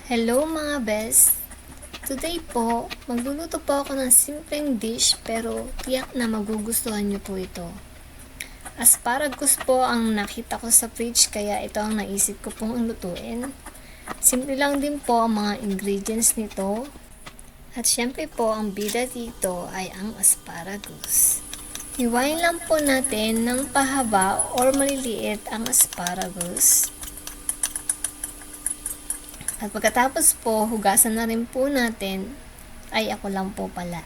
Hello mga best! Today po, magluluto po ako ng simpleng dish pero tiyak na magugustuhan niyo po ito. Asparagus po ang nakita ko sa fridge kaya ito ang naisip ko pong lutuin. Simple lang din po ang mga ingredients nito. At syempre po ang bida dito ay ang asparagus. Hiwain lang po natin ng pahaba or maliliit ang asparagus. At pagkatapos po, hugasan na rin po natin. Ay, ako lang po pala.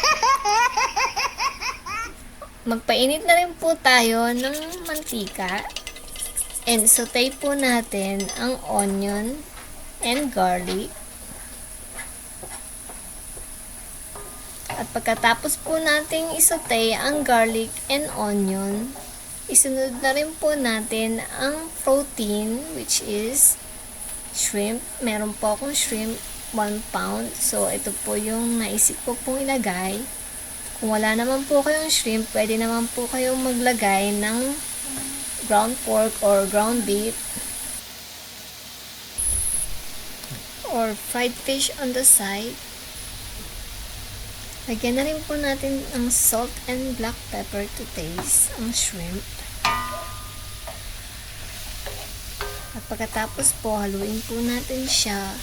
Magpainit na rin po tayo ng mantika. And saute po natin ang onion and garlic. At pagkatapos po nating isaute ang garlic and onion, isunod na rin po natin ang protein which is shrimp. Meron po akong shrimp, 1 pound. So, ito po yung naisip ko pong ilagay. Kung wala naman po kayong shrimp, pwede naman po kayong maglagay ng ground pork or ground beef or fried fish on the side. Lagyan na rin po natin ang salt and black pepper to taste ang shrimp. At pagkatapos po, haluin po natin siya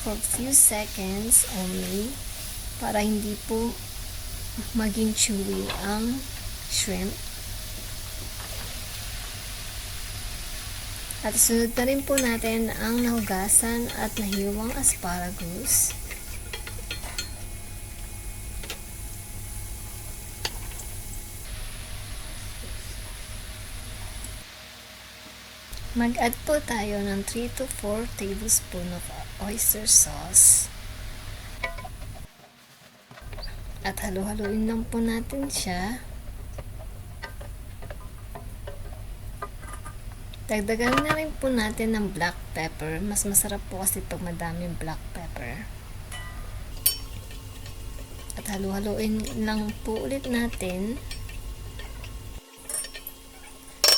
for few seconds only para hindi po maging chewy ang shrimp. At sunod na rin po natin ang nahugasan at nahiwang asparagus. Mag-add po tayo ng 3 to 4 tablespoon of oyster sauce. At halu-haluin lang po natin siya. Dagdagan na rin po natin ng black pepper. Mas masarap po kasi pag madaming black pepper. At halu-haluin lang po ulit natin.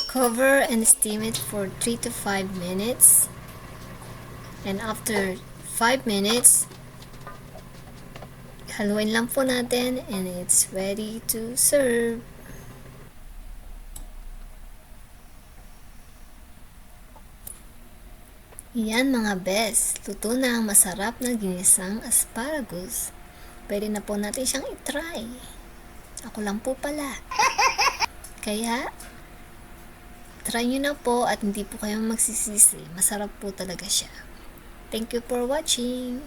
Cover and steam it for 3 to 5 minutes. And after 5 minutes, haluin lang po natin and it's ready to serve. Yan mga best, luto na ang masarap na ginisang asparagus. Pwede na po natin siyang itry. Ako lang po pala. Kaya, try nyo na po at hindi po kayo magsisisi. Masarap po talaga siya. Thank you for watching.